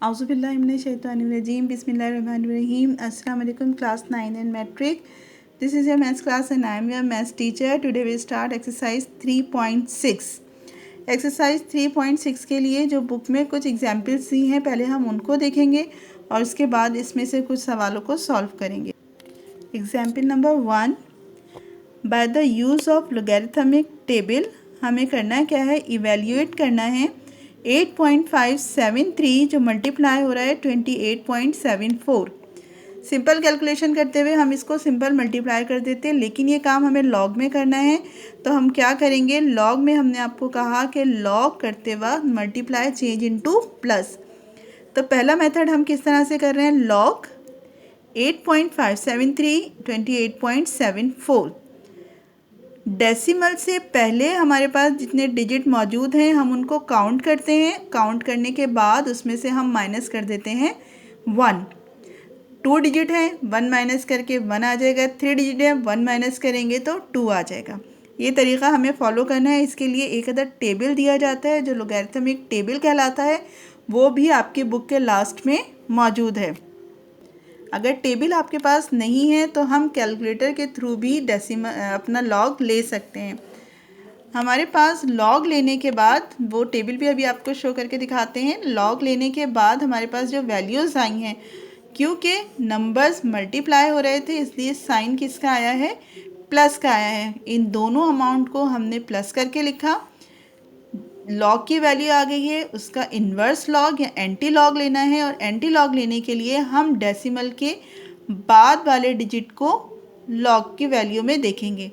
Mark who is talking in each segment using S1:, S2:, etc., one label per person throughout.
S1: Auzubillahiminash-shaytanir-rajim. Bismillahir-rahmanir-rahim. Assalamu alaikum, class 9 and metric. This is your maths class and I am your maths teacher. Today we start exercise 3.6. Exercise 3.6 के लिए जो book में कुछ examples दी हैं पहले हम उनको देखेंगे और उसके बाद इसमें से कुछ सवालों को सॉल्व करेंगे। Example number 1, by the use of logarithmic table हमें करना क्या है, इवेल्यूएट करना है 8.573 जो मल्टीप्लाई हो रहा है 28.74। सिंपल कैलकुलेशन करते हुए हम इसको सिंपल मल्टीप्लाई कर देते हैं, लेकिन ये काम हमें लॉग में करना है। तो हम क्या करेंगे, लॉग में हमने आपको कहा कि लॉग करते वक्त मल्टीप्लाई चेंज इनटू प्लस। तो पहला मेथड हम किस तरह से कर रहे हैं, लॉग 8.573 28.74। डेसिमल से पहले हमारे पास जितने डिजिट मौजूद हैं हम उनको काउंट करते हैं। काउंट करने के बाद उसमें से हम माइनस कर देते हैं 1। 2 डिजिट है, 1 माइनस करके 1 आ जाएगा। 3 डिजिट है, 1 माइनस करेंगे तो 2 आ जाएगा। ये तरीका हमें फॉलो करना है। इसके लिए एक अदर टेबल दिया जाता है जो लोगैरिथमिक टेबल कहलाता है, वो भी आपकी बुक के लास्ट में मौजूद है। अगर टेबल आपके पास नहीं है तो हम कैलकुलेटर के थ्रू भी डेसिमल अपना लॉग ले सकते हैं। हमारे पास लॉग लेने के बाद वो टेबल भी अभी आपको शो करके दिखाते हैं। लॉग लेने के बाद हमारे पास जो वैल्यूज़ आई हैं, क्योंकि नंबर्स मल्टीप्लाई हो रहे थे इसलिए साइन किसका आया है, प्लस का आया है। इन दोनों अमाउंट को हमने प्लस करके लिखा। लॉग की वैल्यू आ गई है, उसका इन्वर्स लॉग या एंटी लॉग लेना है और एंटी लॉग लेने के लिए हम डेसिमल के बाद वाले डिजिट को लॉग की वैल्यू में देखेंगे।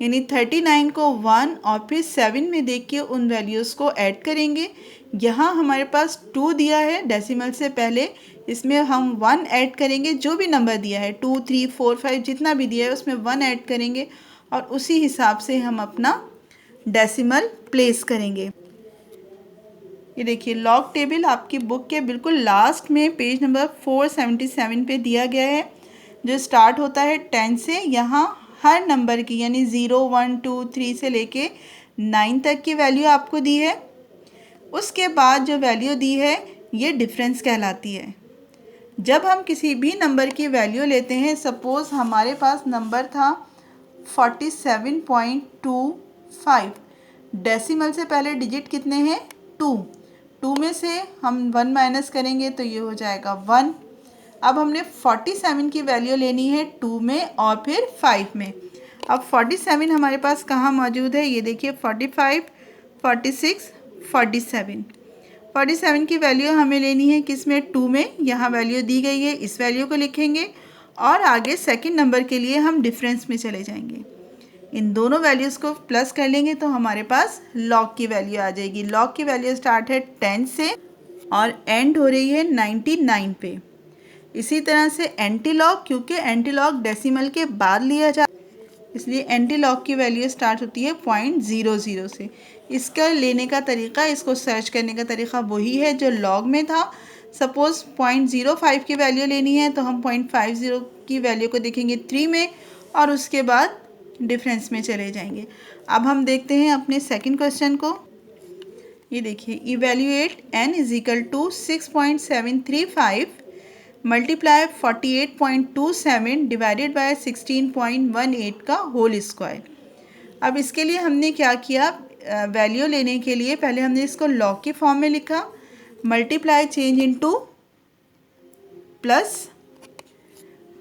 S1: यानी 39 को 1 और फिर 7 में देख के उन वैल्यूज़ को ऐड करेंगे। यहाँ हमारे पास 2 दिया है डेसिमल से पहले, इसमें हम 1 ऐड करेंगे। जो भी नंबर दिया है 2 3 4 5 जितना भी दिया है उसमें 1 ऐड करेंगे और उसी हिसाब से हम अपना डेसिमल प्लेस करेंगे। ये देखिए लॉग टेबल आपकी बुक के बिल्कुल लास्ट में पेज नंबर 477 पे दिया गया है, जो स्टार्ट होता है 10 से। यहाँ हर नंबर की यानी 0 1 2 3 से लेके 9 तक की वैल्यू आपको दी है। उसके बाद जो वैल्यू दी है ये डिफरेंस कहलाती है। जब हम किसी भी नंबर की वैल्यू लेते हैं, सपोज़ हमारे पास नंबर था 47.25, डेसिमल से पहले डिजिट कितने हैं, 2। 2 में से हम 1 माइनस करेंगे तो ये हो जाएगा 1। अब हमने 47 की वैल्यू लेनी है 2 में और फिर 5 में। अब 47 हमारे पास कहाँ मौजूद है, ये देखिए 45 46 47। 47 की वैल्यू हमें लेनी है किस में, 2 में। यहाँ वैल्यू दी गई है, इस वैल्यू को लिखेंगे और आगे सेकंड नंबर के लिए हम डिफरेंस में चले जाएंगे। इन दोनों वैल्यूज़ को प्लस कर लेंगे तो हमारे पास लॉग की वैल्यू आ जाएगी। लॉग की वैल्यू स्टार्ट है 10 से और एंड हो रही है 99 पे। इसी तरह से एंटी लॉग, क्योंकि एंटी लॉग डेसिमल के बाद लिया जाता है इसलिए एंटी लॉग की वैल्यू स्टार्ट होती है 0.00 से। इसका लेने का तरीका, इसको सर्च करने का तरीका वही है जो लॉग में था। सपोज़ 0.05 की वैल्यू लेनी है तो हम 0.50 की वैल्यू को देखेंगे 3 में और उसके बाद डिफरेंस में चले जाएंगे। अब हम देखते हैं अपने सेकंड क्वेश्चन को। ये देखिए, evaluate n is equal to 6.735 multiply 48.27 divided by 16.18 का होल स्क्वायर। अब इसके लिए हमने क्या किया, वैल्यू लेने के लिए पहले हमने इसको लॉग की फॉर्म में लिखा, मल्टीप्लाई चेंज इनटू प्लस।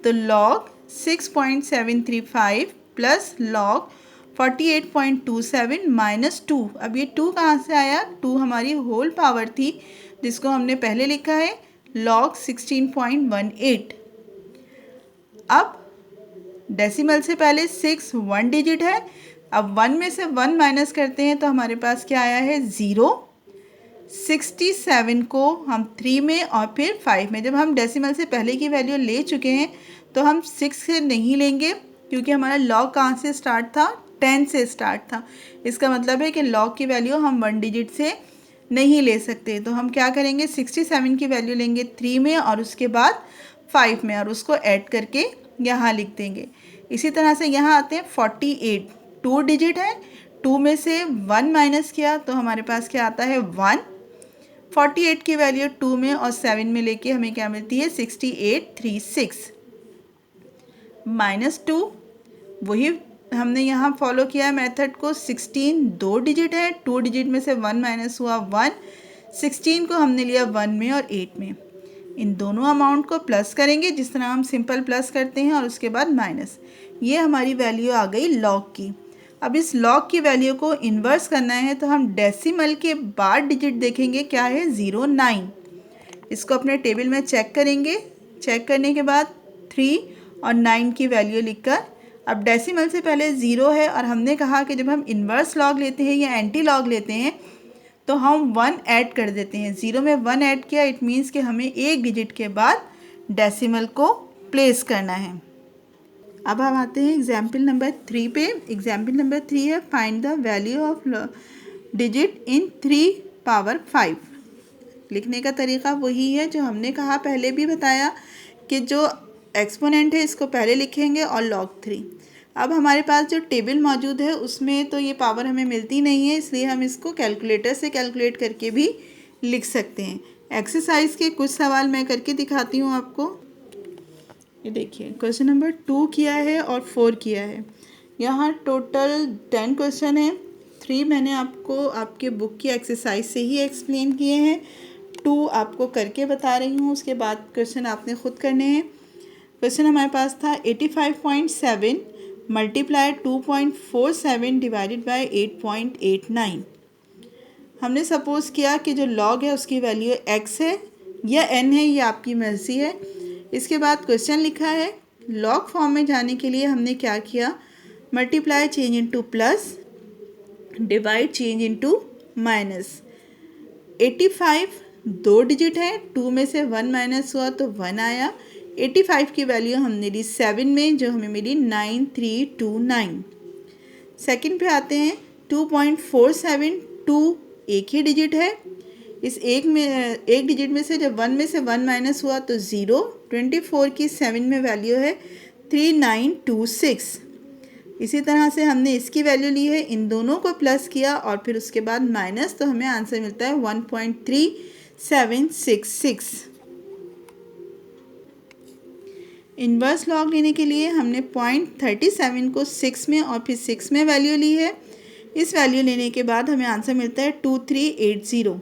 S1: तो लॉग 6.735 प्लस लॉग 48.27 माइनस 2। अब ये 2 कहाँ से आया, 2 हमारी होल पावर थी जिसको हमने पहले लिखा है लॉग 16.18। अब डेसिमल से पहले 6 1 डिजिट है। अब 1 में से 1 माइनस करते हैं तो हमारे पास क्या आया है, 0। 67 को हम 3 में और फिर 5 में। जब हम डेसिमल से पहले की वैल्यू ले चुके हैं तो हम 6 से नहीं लेंगे, क्योंकि हमारा लॉग कहाँ से स्टार्ट था, 10 से स्टार्ट था। इसका मतलब है कि लॉग की वैल्यू हम 1 डिजिट से नहीं ले सकते। तो हम क्या करेंगे, 67 की वैल्यू लेंगे 3 में और उसके बाद 5 में और उसको ऐड करके यहाँ लिख देंगे। इसी तरह से यहाँ आते हैं 48, 2 डिजिट है। 2 में से 1 माइनस किया तो हमारे पास क्या आता है, 1। 48 की वैल्यू 2 में और 7 में लेके हमें क्या मिलती है 6836 -2। वही हमने यहाँ फॉलो किया है मेथड को। 16 दो डिजिट है, 2 डिजिट में से 1 माइनस हुआ 1। 16 को हमने लिया 1 में और 8 में। इन दोनों अमाउंट को प्लस करेंगे जिस तरह हम सिंपल प्लस करते हैं और उसके बाद माइनस। ये हमारी वैल्यू आ गई लॉग की। अब इस लॉग की वैल्यू को इन्वर्स करना है तो हम डेसिमल के बाद डिजिट देखेंगे क्या है 09। इसको अपने टेबल में चेक करेंगे। चेक करने के बाद 3 और 9 की वैल्यू लिखकर, अब डेसिमल से पहले 0 है और हमने कहा कि जब हम इन्वर्स लॉग लेते हैं या एंटी लॉग लेते हैं तो हम 1 ऐड कर देते हैं। 0 में 1 ऐड किया, इट मीन्स कि हमें एक डिजिट के बाद डेसिमल को प्लेस करना है। अब हम आते हैं एग्जाम्पल नंबर 3 पे। एग्जाम्पल नंबर 3 है find the value of digit in 3 power 5। लिखने का तरीका वही है जो हमने कहा, पहले भी बताया कि जो एक्सपोनेंट है इसको पहले लिखेंगे और लॉग 3। अब हमारे पास जो टेबल मौजूद है उसमें तो ये पावर हमें मिलती नहीं है, इसलिए हम इसको कैलकुलेटर से कैलकुलेट करके भी लिख सकते हैं। एक्सरसाइज के कुछ सवाल मैं करके दिखाती हूँ आपको। ये देखिए, क्वेश्चन नंबर 2 किया है और 4 किया है। यहाँ टोटल 10 क्वेश्चन है। 3 मैंने आपको आपके बुक की एक्सरसाइज से ही एक्सप्लेन किए हैं। 2 आपको करके बता रही हूँ, उसके बाद क्वेश्चन आपने खुद करने हैं। क्वेश्चन हमारे पास था 85.7 मल्टीप्लाई 2.47 डिवाइडेड बाय 8.89। हमने सपोज़ किया कि जो लॉग है उसकी वैल्यू x है या n है, ये आपकी मर्ज़ी है। इसके बाद क्वेश्चन लिखा है। लॉग फॉर्म में जाने के लिए हमने क्या किया, multiply change into plus, divide change into minus. 85 दो डिजिट है, 2 में से 1 माइनस हुआ तो 1 आया। 85 की वैल्यू हमने ली 7 में, जो हमें मिली 9329। सेकंड पे आते हैं 2.47। 2 एक ही डिजिट है, इस एक डिजिट में से जब 1 में से 1 माइनस हुआ तो 0। 24 की 7 में वैल्यू है 3926। इसी तरह से हमने इसकी वैल्यू ली है, इन दोनों को प्लस किया और फिर उसके बाद माइनस, तो हमें आंसर मिलता है 1.3766। इन्वर्स लॉग लेने के लिए हमने 0.37 को 6 में और फिर 6 में वैल्यू ली है। इस वैल्यू लेने के बाद हमें आंसर मिलता है 2380।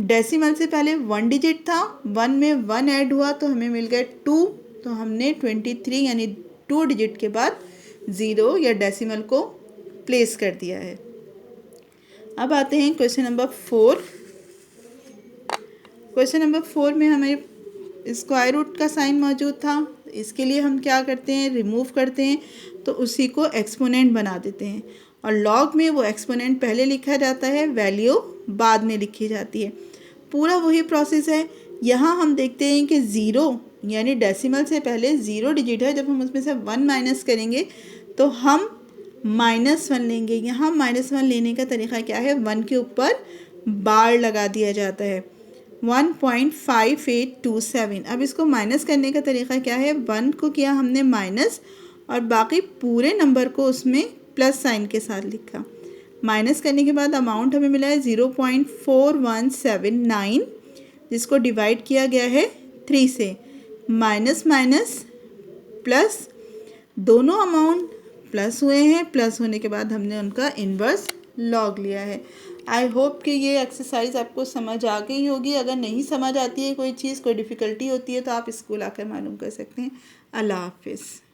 S1: डेसिमल से पहले 1 डिजिट था, 1 में 1 ऐड हुआ तो हमें मिल गया 2, तो हमने 23 यानी 2 डिजिट के बाद 0 या डेसिमल को प्लेस कर दिया है। अब आते हैं क्वेश्चन नंबर 4। क्वेश्चन नंबर 4 में हमें स्क्वायर रूट का साइन मौजूद था। इसके लिए हम क्या करते हैं, रिमूव करते हैं तो उसी को एक्सपोनेंट बना देते हैं, और लॉग में वो एक्सपोनेंट पहले लिखा जाता है, वैल्यू बाद में लिखी जाती है। पूरा वही प्रोसेस है। यहाँ हम देखते हैं कि 0 यानी डेसिमल से पहले 0 डिजिट है, जब हम उसमें से 1 माइनस करेंगे तो हम -1 लेंगे। यहाँ -1 लेने का तरीका क्या है, 1 के ऊपर बार लगा दिया जाता है, 1.5827। अब इसको माइनस करने का तरीका क्या है, 1 को किया हमने माइनस और बाकी पूरे नंबर को उसमें प्लस साइन के साथ लिखा। माइनस करने के बाद अमाउंट हमें मिला है 0.4179, जिसको डिवाइड किया गया है 3 से। माइनस माइनस प्लस, दोनों अमाउंट प्लस हुए हैं, प्लस होने के बाद हमने उनका इन्वर्स लॉग लिया है। आई होप कि ये एक्सरसाइज आपको समझ आ गई होगी। अगर नहीं समझ आती है कोई चीज़, कोई डिफ़िकल्टी होती है तो आप स्कूल आकर मालूम कर सकते हैं। अल्लाह हाफिज़।